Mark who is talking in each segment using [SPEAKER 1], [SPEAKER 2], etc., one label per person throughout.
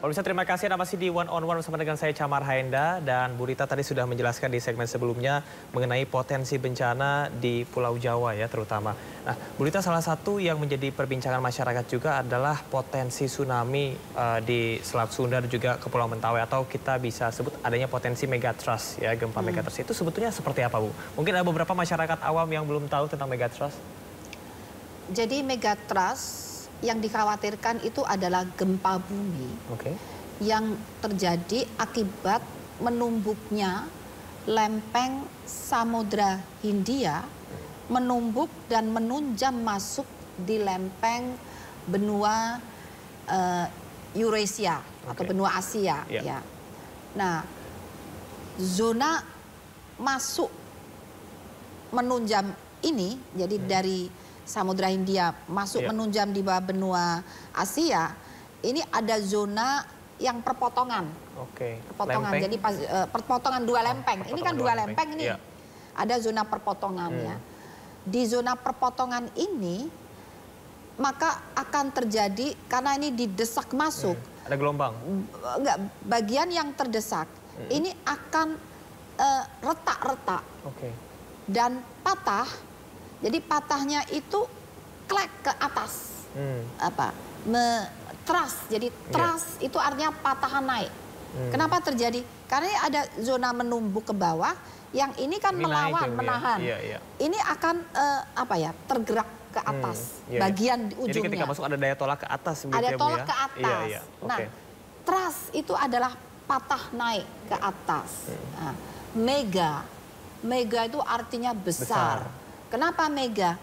[SPEAKER 1] Pemirsa, terima kasih Anda masih di One on One bersama dengan saya Camar Haenda, dan Bu Rita tadi sudah menjelaskan di segmen sebelumnya mengenai potensi bencana di Pulau Jawa ya terutama. Nah, Bu Rita, salah satu yang menjadi perbincangan masyarakat juga adalah potensi tsunami di Selat Sunda dan juga Kepulauan Mentawai, atau kita bisa sebut adanya potensi megatrust ya, gempa megatrust. Itu sebetulnya seperti apa, Bu? Mungkin ada beberapa masyarakat awam yang belum tahu tentang megatrust.
[SPEAKER 2] Jadi megatrust yang dikhawatirkan itu adalah gempa bumi yang terjadi akibat menumbuknya lempeng Samudra Hindia, menumbuk dan menunjam masuk di lempeng benua Eurasia atau benua Asia. Ya. Nah, zona masuk menunjam ini, jadi dari Samudra Hindia masuk menunjam di bawah benua Asia, ini ada zona yang perpotongan. Perpotongan. Lempeng. Jadi perpotongan dua lempeng. Ini kan dua lempeng ini. Ada zona perpotongan ya. Di zona perpotongan ini maka akan terjadi, karena ini didesak masuk.
[SPEAKER 1] Ada gelombang.
[SPEAKER 2] Enggak, bagian yang terdesak ini akan retak-retak. Dan patah. Jadi patahnya itu klek ke atas, trust. Jadi trust itu artinya patahan naik. Kenapa terjadi? Karena ada zona menumbuk ke bawah, yang ini kan melawan, menahan. Ini akan tergerak ke atas, bagian ujungnya.
[SPEAKER 1] Jadi ketika masuk ada daya tolak ke atas.
[SPEAKER 2] Ada tolak ke atas. Nah, trust itu adalah patah naik ke atas. Nah, mega itu artinya besar. Kenapa mega?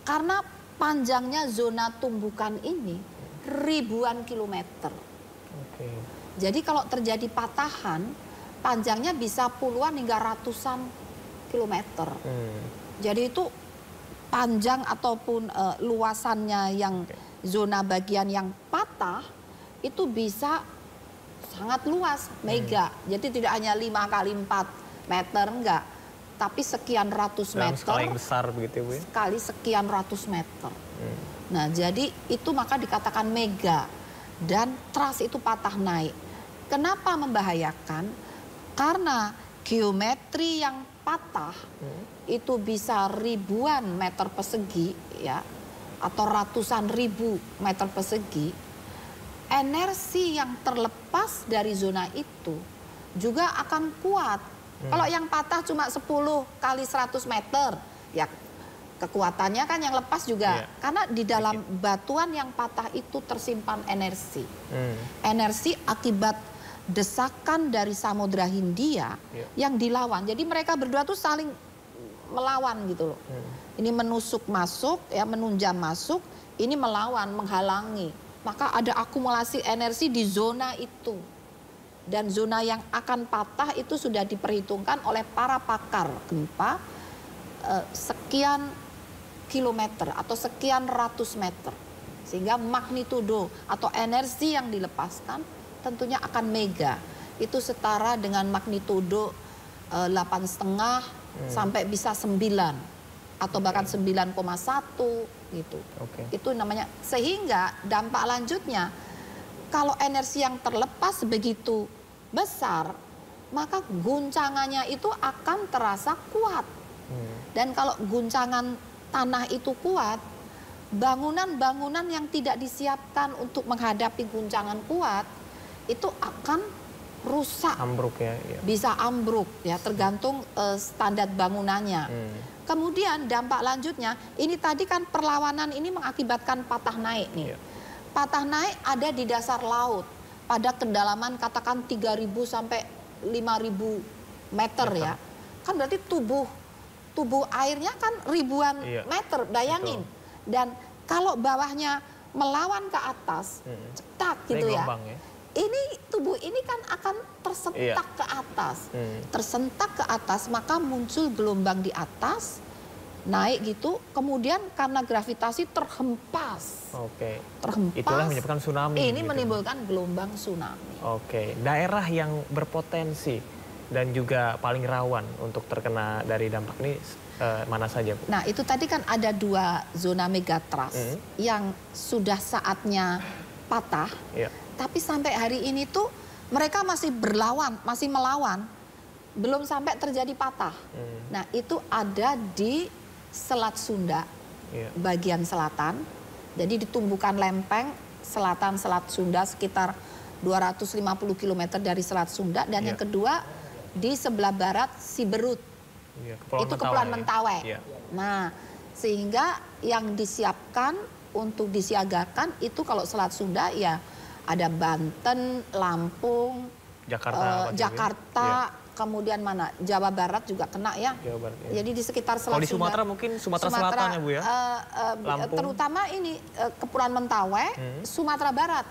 [SPEAKER 2] Karena panjangnya zona tumbukan ini ribuan kilometer. Jadi kalau terjadi patahan, panjangnya bisa puluhan hingga ratusan kilometer. Jadi itu panjang ataupun luasannya yang zona bagian yang patah itu bisa sangat luas, mega. Jadi tidak hanya 5 kali 4 meter, enggak. Tapi sekian ratus meter,
[SPEAKER 1] skala yang besar begitu, Bu.
[SPEAKER 2] Sekali sekian ratus meter. Nah, jadi itu maka dikatakan mega. Dan trust itu patah naik. Kenapa membahayakan? Karena geometri yang patah itu bisa ribuan meter persegi ya, atau ratusan ribu meter persegi. Energi yang terlepas dari zona itu juga akan kuat. Kalau yang patah cuma 10 kali 100 meter, ya kekuatannya kan yang lepas juga. Karena di dalam batuan yang patah itu tersimpan energi. Energi akibat desakan dari Samudra Hindia yang dilawan. Jadi mereka berdua tuh saling melawan gitu loh. Ini menusuk masuk, ya menunjam masuk, ini melawan, menghalangi. Maka ada akumulasi energi di zona itu. Dan zona yang akan patah itu sudah diperhitungkan oleh para pakar gempa sekian kilometer atau sekian ratus meter. Sehingga magnitudo atau energi yang dilepaskan tentunya akan mega. Itu setara dengan magnitudo 8,5 sampai bisa 9 atau bahkan 9,1 gitu. Itu namanya, sehingga dampak lanjutnya kalau energi yang terlepas begitu besar, maka guncangannya itu akan terasa kuat. Dan kalau guncangan tanah itu kuat, bangunan-bangunan yang tidak disiapkan untuk menghadapi guncangan kuat, itu akan rusak.
[SPEAKER 1] Ambruk ya.
[SPEAKER 2] Bisa ambruk ya, tergantung standar bangunannya. Kemudian dampak lanjutnya, ini tadi kan perlawanan ini mengakibatkan patah naik nih. Patah naik ada di dasar laut pada kedalaman katakan 3.000 sampai 5.000 meter ya. Kan berarti tubuh airnya kan ribuan meter, bayangin. Dan kalau bawahnya melawan ke atas, cetak gitu ya. Ini tubuh ini kan akan tersentak ke atas. Tersentak ke atas, maka muncul gelombang di atas. Naik gitu, kemudian karena gravitasi terhempas. Terhempas.
[SPEAKER 1] Itulah menyebabkan tsunami.
[SPEAKER 2] Ini menimbulkan gelombang tsunami.
[SPEAKER 1] Daerah yang berpotensi dan juga paling rawan untuk terkena dari dampak ini mana saja, Bu?
[SPEAKER 2] Nah, itu tadi kan ada 2 zona megatrust yang sudah saatnya patah, Tapi sampai hari ini tuh mereka masih berlawan, masih melawan. Belum sampai terjadi patah. Nah, itu ada di Selat Sunda, bagian selatan. Jadi ditumbuhkan lempeng selatan Selat Sunda sekitar 250 km dari Selat Sunda. Dan yang kedua di sebelah barat Siberut. Itu Kepulauan Mentawai. Nah, sehingga yang disiapkan untuk disiagakan itu kalau Selat Sunda ya ada Banten, Lampung, Jakarta, kemudian mana Jawa Barat juga kena ya. Jawa Barat, Jadi di sekitar Selat Sunda.
[SPEAKER 1] Kalau di Sumatera mungkin Sumatera Selatan ya Bu ya.
[SPEAKER 2] Terutama ini Kepulauan Mentawai, Sumatera Barat.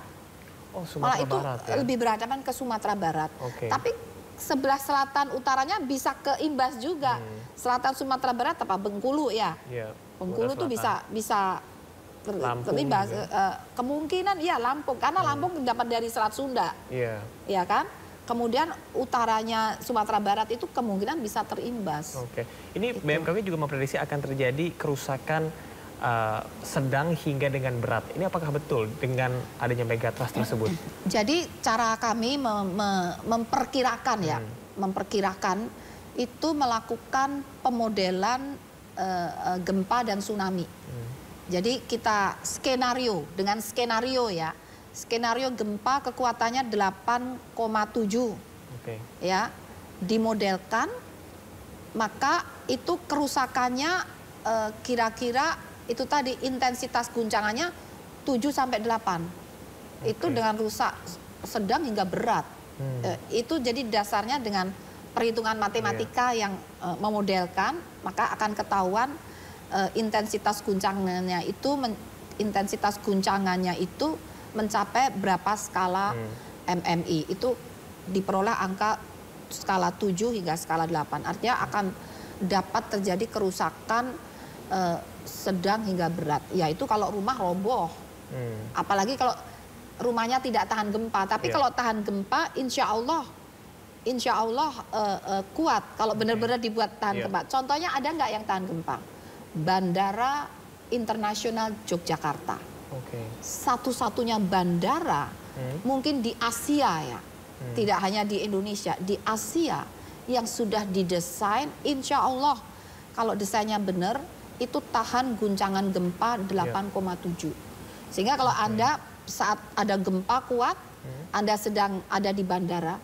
[SPEAKER 1] Oh, Sumatera
[SPEAKER 2] itu
[SPEAKER 1] Barat ya.
[SPEAKER 2] Lebih berhadapan ke Sumatera Barat. Tapi sebelah selatan utaranya bisa keimbas juga. Selatan Sumatera Barat apa Bengkulu ya. Bengkulu tuh bisa terimbas. Kemungkinan ya Lampung, karena Lampung dapat dari Selat Sunda. Ya kan? Kemudian utaranya Sumatera Barat itu kemungkinan bisa terimbas.
[SPEAKER 1] Ini BMKG juga memprediksi akan terjadi kerusakan sedang hingga dengan berat. Ini apakah betul dengan adanya megatrust tersebut?
[SPEAKER 2] Jadi cara kami memperkirakan ya, memperkirakan itu melakukan pemodelan gempa dan tsunami. Jadi kita skenario, dengan skenario ya. Skenario gempa kekuatannya 8,7 ya, dimodelkan, maka itu kerusakannya kira-kira itu tadi intensitas guncangannya 7-8. Itu dengan rusak sedang hingga berat. Itu jadi dasarnya dengan perhitungan matematika yang memodelkan, maka akan ketahuan intensitas guncangannya itu mencapai berapa skala MMI. Itu diperoleh angka skala 7 hingga skala 8. Artinya akan dapat terjadi kerusakan sedang hingga berat. Yaitu kalau rumah roboh. Apalagi kalau rumahnya tidak tahan gempa. Tapi kalau tahan gempa insya Allah kuat. Kalau benar-benar dibuat tahan gempa. Contohnya ada nggak yang tahan gempa? Bandara Internasional Yogyakarta. Satu-satunya bandara mungkin di Asia ya, tidak hanya di Indonesia, di Asia yang sudah didesain, insya Allah kalau desainnya benar itu tahan guncangan gempa 8,7. Sehingga kalau Anda saat ada gempa kuat, Anda sedang ada di bandara,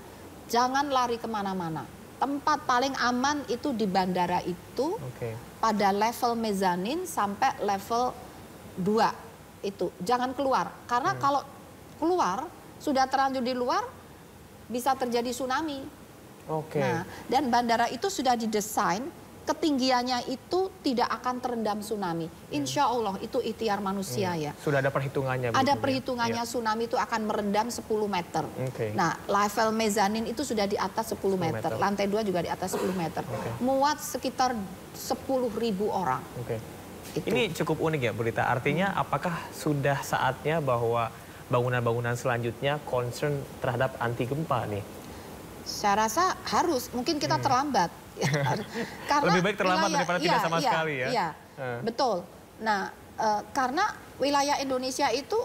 [SPEAKER 2] jangan lari kemana-mana. Tempat paling aman itu di bandara itu pada level mezanin sampai level 2. Itu jangan keluar, karena kalau keluar sudah terlanjur di luar bisa terjadi tsunami. Nah, dan bandara itu sudah didesain ketinggiannya itu tidak akan terendam tsunami. Insya Allah itu ikhtiar manusia ya.
[SPEAKER 1] Sudah ada perhitungannya.
[SPEAKER 2] Ada perhitungannya tsunami itu akan merendam 10 meter. Nah, level mezanin itu sudah di atas 10 meter. Lantai 2 juga di atas 10 meter. Muat sekitar 10.000 orang.
[SPEAKER 1] Ini cukup unik ya Bu Rita, artinya apakah sudah saatnya bahwa bangunan-bangunan selanjutnya concern terhadap anti gempa nih?
[SPEAKER 2] Saya rasa harus, mungkin kita terlambat. Karena
[SPEAKER 1] lebih baik terlambat daripada tidak sama sekali ya?
[SPEAKER 2] Iya, betul. Nah, karena wilayah Indonesia itu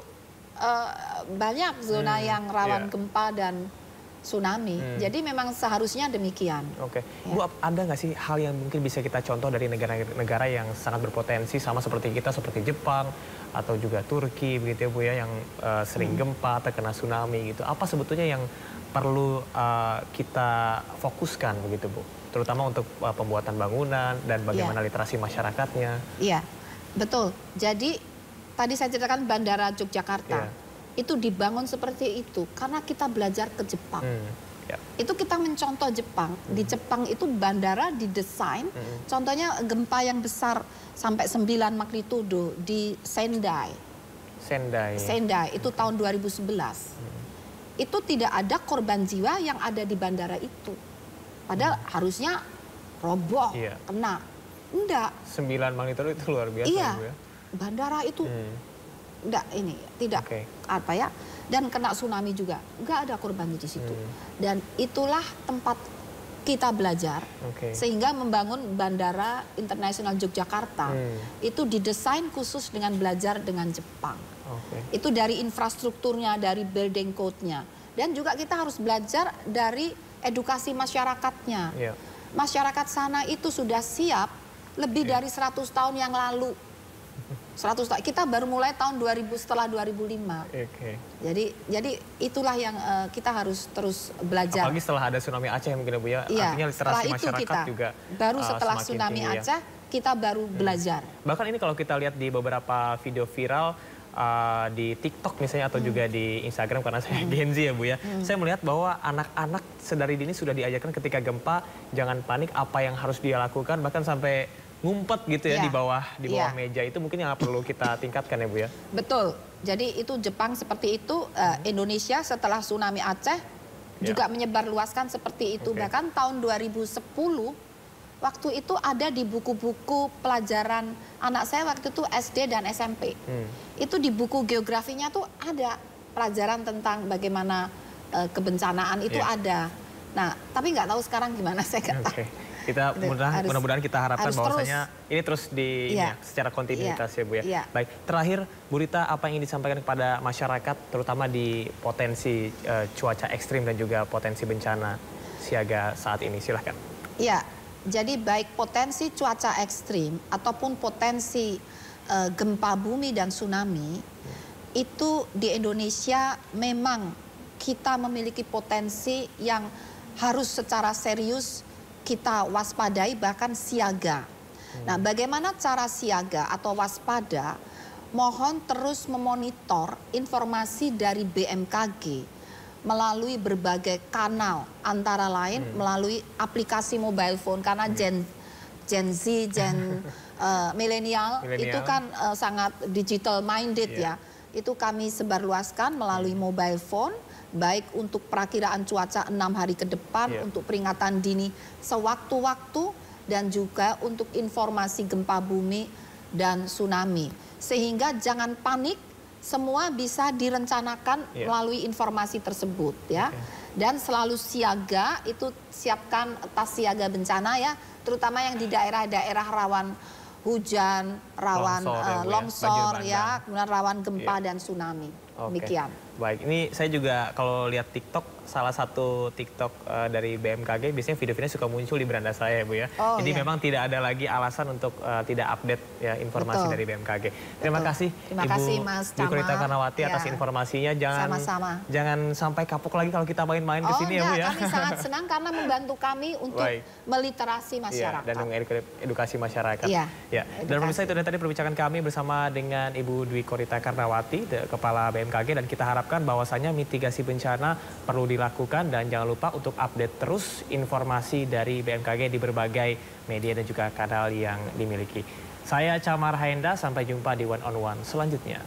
[SPEAKER 2] banyak zona yang rawan gempa dan tsunami. Jadi memang seharusnya demikian.
[SPEAKER 1] Bu, ada nggak sih hal yang mungkin bisa kita contoh dari negara-negara yang sangat berpotensi sama seperti kita, seperti Jepang atau juga Turki begitu ya Bu ya, yang sering gempa, terkena tsunami gitu. Apa sebetulnya yang perlu kita fokuskan begitu Bu? Terutama untuk pembuatan bangunan dan bagaimana literasi masyarakatnya. Iya,
[SPEAKER 2] betul. Jadi tadi saya ceritakan Bandara Yogyakarta. Itu dibangun seperti itu karena kita belajar ke Jepang. Itu kita mencontoh Jepang. Di Jepang itu bandara didesain, contohnya gempa yang besar sampai 9 magnitudo di Sendai. Sendai itu tahun 2011. Itu tidak ada korban jiwa yang ada di bandara itu. Padahal harusnya roboh, kena. Enggak.
[SPEAKER 1] 9 magnitudo itu luar biasa.
[SPEAKER 2] Iya,
[SPEAKER 1] Bu ya?
[SPEAKER 2] Bandara itu tidak apa ya, dan kena tsunami juga, nggak ada korban di situ. Dan itulah tempat kita belajar,
[SPEAKER 1] Oke.
[SPEAKER 2] sehingga membangun Bandara Internasional Yogyakarta itu didesain khusus dengan belajar dengan Jepang.
[SPEAKER 1] Oke.
[SPEAKER 2] Itu dari infrastrukturnya, dari building code-nya. Dan juga kita harus belajar dari edukasi masyarakatnya.
[SPEAKER 1] Iya.
[SPEAKER 2] Masyarakat sana itu sudah siap lebih dari 100 tahun yang lalu. 100 tahun. Kita baru mulai tahun 2000 setelah 2005.
[SPEAKER 1] Oke.
[SPEAKER 2] Jadi itulah yang kita harus terus belajar.
[SPEAKER 1] Apalagi setelah ada tsunami Aceh mungkin ya Bu ya.
[SPEAKER 2] Iya,
[SPEAKER 1] Artinya literasi
[SPEAKER 2] itu
[SPEAKER 1] masyarakat
[SPEAKER 2] kita,
[SPEAKER 1] juga
[SPEAKER 2] baru setelah
[SPEAKER 1] semakin
[SPEAKER 2] tsunami
[SPEAKER 1] tinggi ya.
[SPEAKER 2] Aceh kita baru belajar.
[SPEAKER 1] Bahkan ini kalau kita lihat di beberapa video viral di TikTok misalnya atau juga di Instagram karena saya Gen Z ya Bu ya. Saya melihat bahwa anak-anak sedari dini sudah diajarkan ketika gempa jangan panik, apa yang harus dia lakukan, bahkan sampai ngumpet gitu ya
[SPEAKER 2] Iya.
[SPEAKER 1] di bawah meja. Itu mungkin yang perlu kita tingkatkan ya Bu ya.
[SPEAKER 2] Betul. Jadi itu Jepang seperti itu, Indonesia setelah tsunami Aceh juga menyebarluaskan seperti itu.
[SPEAKER 1] Oke.
[SPEAKER 2] Bahkan tahun 2010 waktu itu ada di buku-buku pelajaran anak saya waktu itu SD dan SMP. Itu di buku geografinya tuh ada pelajaran tentang bagaimana kebencanaan itu
[SPEAKER 1] Iya.
[SPEAKER 2] ada. Nah, tapi nggak tahu sekarang gimana, saya nggak tahu.
[SPEAKER 1] Oke. Kita mudah-mudahan kita harapkan
[SPEAKER 2] harus
[SPEAKER 1] bahwasanya ini terus
[SPEAKER 2] Iya.
[SPEAKER 1] secara kontinuitas ya Bu ya.
[SPEAKER 2] Iya.
[SPEAKER 1] Baik, terakhir Bu Rita, apa yang ingin disampaikan kepada masyarakat terutama di potensi cuaca ekstrim dan juga potensi bencana siaga saat ini? Silahkan.
[SPEAKER 2] Ya, jadi baik potensi cuaca ekstrim ataupun potensi gempa bumi dan tsunami itu di Indonesia memang kita memiliki potensi yang harus secara serius kita waspadai bahkan siaga. Nah, bagaimana cara siaga atau waspada? Mohon terus memonitor informasi dari BMKG melalui berbagai kanal, antara lain melalui aplikasi mobile phone karena Gen Z, milenial itu kan sangat digital minded ya. Itu kami sebarluaskan melalui mobile phone, baik untuk perakiraan cuaca 6 hari ke depan, untuk peringatan dini sewaktu-waktu, dan juga untuk informasi gempa bumi dan tsunami. Sehingga jangan panik, semua bisa direncanakan melalui informasi tersebut ya. Dan selalu siaga, itu siapkan tas siaga bencana ya, terutama yang di daerah-daerah rawan hujan, rawan longsor ya, kemudian rawan gempa dan tsunami. Demikian.
[SPEAKER 1] Baik, ini saya juga kalau lihat TikTok, salah satu TikTok dari BMKG biasanya video-videonya suka muncul di beranda saya ya Bu ya. Jadi memang tidak ada lagi alasan untuk tidak update ya informasi dari BMKG. Terima kasih Ibu
[SPEAKER 2] Mas
[SPEAKER 1] Dwi Korita Karnawati atas informasinya. Jangan sampai kapok lagi kalau kita main-main ke sini ya Bu ya.
[SPEAKER 2] Kami sangat senang karena membantu kami untuk meliterasi masyarakat.
[SPEAKER 1] Dan mengedukasi masyarakat.
[SPEAKER 2] Ya.
[SPEAKER 1] Dan pemirsa, itu tadi perbincangan kami bersama dengan Ibu Dwi Korita Karnawati, Kepala BMKG, dan kita harapkan bahwasanya mitigasi bencana perlu dilakukan dan jangan lupa untuk update terus informasi dari BMKG di berbagai media dan juga kanal yang dimiliki. Saya Chamar Haenda, sampai jumpa di One on One selanjutnya.